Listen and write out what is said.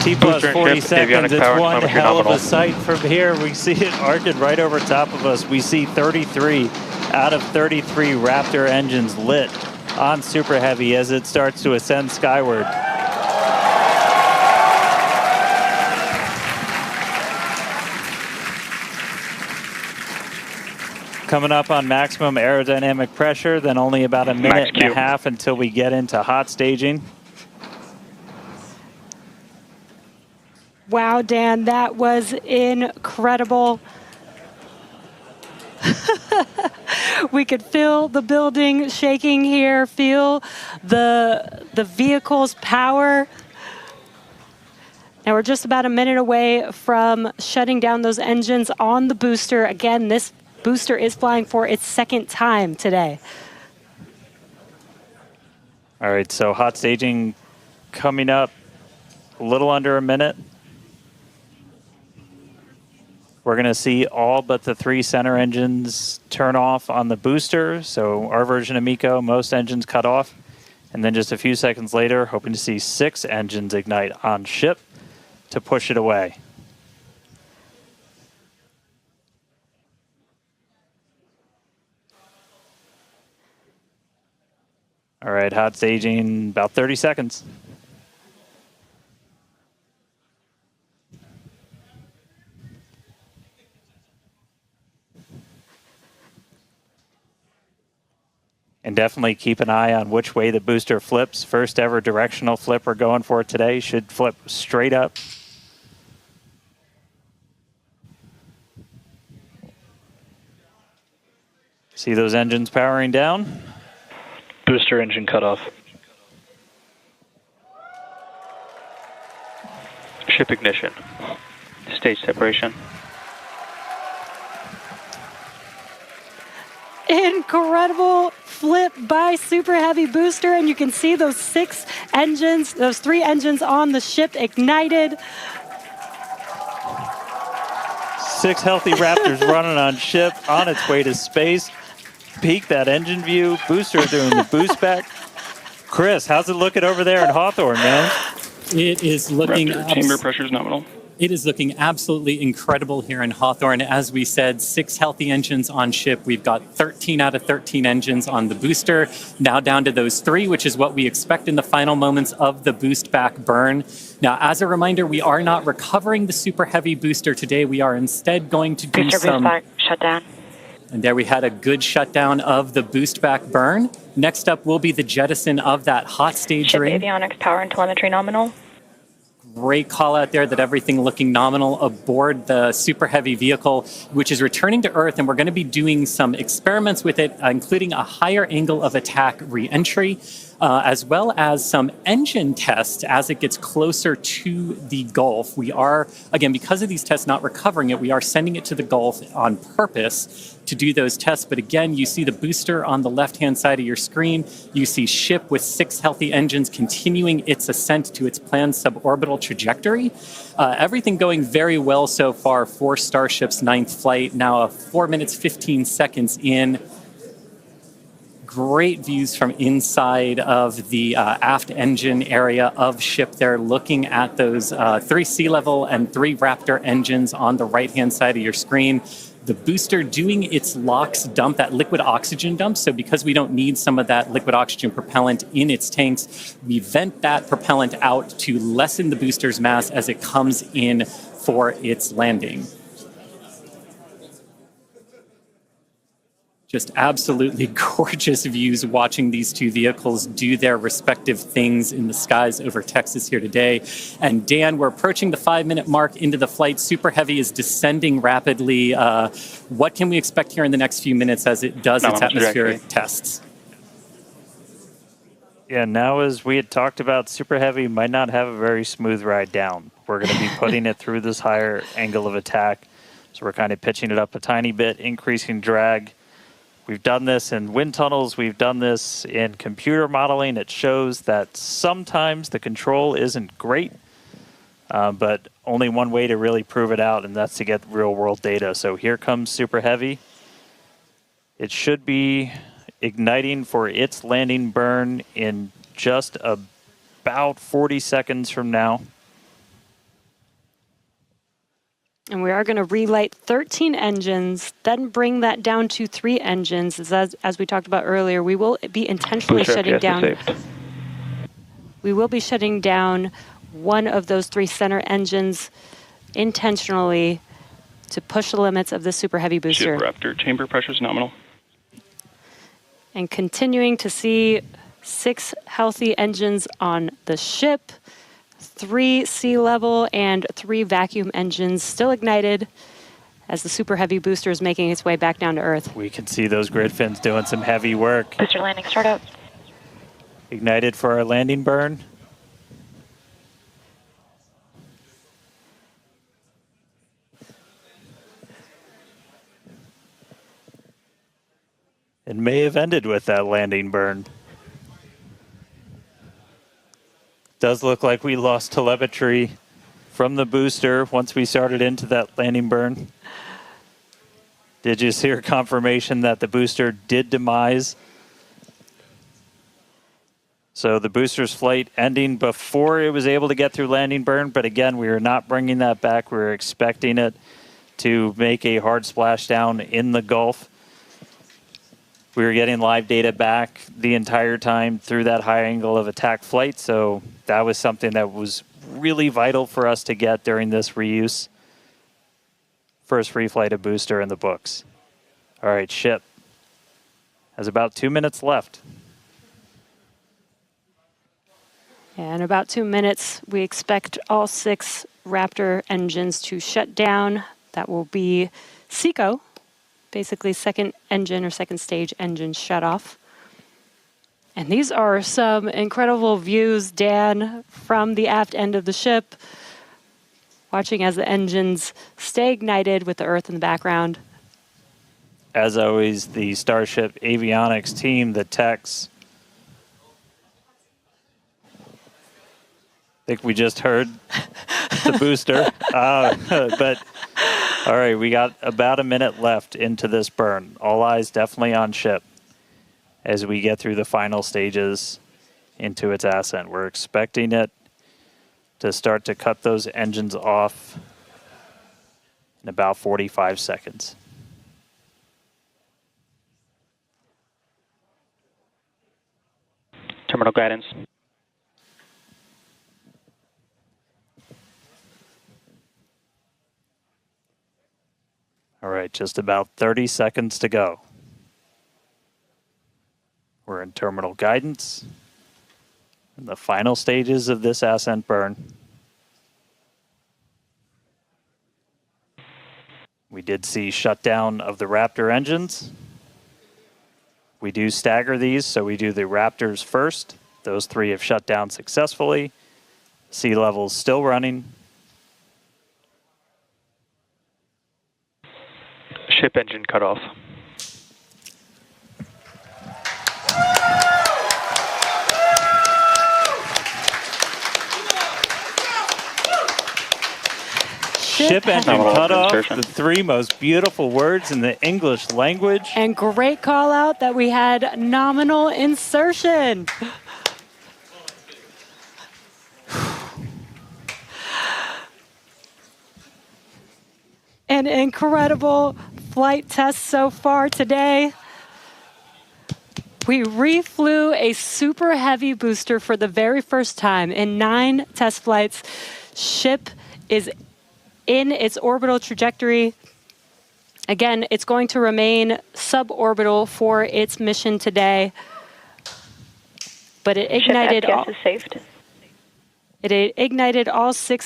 T plus Booster 40 and ship, seconds. avionics It's power, one telemetry hell of a nominal. sight from here. We see it arcing right over top of us. We see 33 out of 33 Raptor engines lit on Super Heavy as it starts to ascend skyward. Coming up on maximum aerodynamic pressure, then only about a minute and a half until we get into hot staging. Wow, Dan, that was incredible. We could feel the building shaking here, feel the vehicle's power. Now we're just about a minute away from shutting down those engines on the booster. Again, this booster is flying for its second time today. All right, so hot staging coming up a little under a minute. We're going to see all but the 3 center engines turn off on the booster. So our version of MECO, most engines cut off. And then just a few seconds later, hoping to see 6 engines ignite on ship to push it away. All right, hot staging, about 30 seconds. And definitely keep an eye on which way the booster flips. First ever directional flip we're going for today. Should flip straight up. See those engines powering down? Booster engine cutoff. Ship ignition. Stage separation. Incredible flip by Super Heavy booster, and you can see those 6 engines, those 3 engines on the ship ignited. 6 healthy Raptors running on ship on its way to space. Peek that engine view. Booster doing the boost back. Chris, how's it looking over there in Hawthorne, man? It is looking... chamber pressure is nominal. It is looking absolutely incredible here in Hawthorne. As we said, 6 healthy engines on ship. We've got 13 out of 13 engines on the booster. Now down to those 3, which is what we expect in the final moments of the boost back burn. Now, as a reminder, we are not recovering the Super Heavy booster today. We are instead going to do booster some... boost back, shutdown. And there we had a good shutdown of the boost back burn. Next up will be the jettison of that hot stage Ship ring. avionics power and telemetry nominal. Great call out there that everything looking nominal aboard the Super Heavy vehicle, which is returning to Earth, and we're going to be doing some experiments with it, including a higher angle of attack re-entry, as well as some engine tests as it gets closer to the Gulf. We are, again, because of these tests not recovering it, we are sending it to the Gulf on purpose to do those tests. But again, you see the booster on the left-hand side of your screen. You see ship with 6 healthy engines continuing its ascent to its planned suborbital trajectory. Everything going very well so far for Starship's 9th flight. Now 4 minutes, 15 seconds in. Great views from inside of the aft engine area of ship there, looking at those 3 sea level and 3 Raptor engines on the right-hand side of your screen. The booster doing its LOX dump, that liquid oxygen dump. So because we don't need some of that liquid oxygen propellant in its tanks, we vent that propellant out to lessen the booster's mass as it comes in for its landing. Just absolutely gorgeous views watching these 2 vehicles do their respective things in the skies over Texas here today. And Dan, we're approaching the 5-minute mark into the flight. Super Heavy is descending rapidly. What can we expect here in the next few minutes as it does its atmospheric tests? Yeah, now as we had talked about, Super Heavy might not have a very smooth ride down. We're going to be putting it through this higher angle of attack. So we're kind of pitching it up a tiny bit, increasing drag. We've done this in wind tunnels. We've done this in computer modeling. It shows that sometimes the control isn't great, but only one way to really prove it out, and that's to get real-world data. So here comes Super Heavy. It should be igniting for its landing burn in just about 40 seconds from now. And we are going to relight 13 engines, then bring that down to 3 engines. As we talked about earlier, we will be intentionally Booster shutting FPS down. saved. We will be shutting down one of those 3 center engines intentionally to push the limits of the Super Heavy booster. Ship Raptor, chamber pressures nominal. And continuing to see 6 healthy engines on the ship, 3 sea level and 3 vacuum engines still ignited as the Super Heavy booster is making its way back down to Earth. We can see those grid fins doing some heavy work. Booster landing startup. Ignited for our landing burn. It may have ended with that landing burn. Does look like we lost telemetry from the booster once we started into that landing burn. Did you hear confirmation that the booster did demise? So the booster's flight ending before it was able to get through landing burn, but again, we are not bringing that back. We were expecting it to make a hard splashdown in the Gulf. We were getting live data back the entire time through that high angle of attack flight, so that was something that was really vital for us to get during this reuse. First free flight of booster in the books. All right, ship has about 2 minutes left. In about 2 minutes, we expect all 6 Raptor engines to shut down. That will be SECO, basically second engine or second stage engine shut off. And these are some incredible views, Dan, from the aft end of the ship, watching as the engines stay ignited with the Earth in the background. As always, the Starship avionics team, the techs. I think we just heard the booster. But all right, we got about a minute left into this burn. All eyes definitely on ship as we get through the final stages into its ascent. We're expecting it to start to cut those engines off in about 45 seconds. Terminal guidance. All right, just about 30 seconds to go. We're in terminal guidance in the final stages of this ascent burn. We did see shutdown of the Raptor engines. We do stagger these, so we do the Raptors first. Those 3 have shut down successfully. Sea level's still running. Ship engine cut off. Ship engine Nominal cut off, insertion. the 3 most beautiful words in the English language. And great call out that we had nominal insertion. An incredible flight test so far today. We reflew a Super Heavy booster for the very first time in 9 test flights. Ship is in its orbital trajectory. Again, it's going to remain suborbital for its mission today. But it ignited Ship FPS is saved. it ignited all 6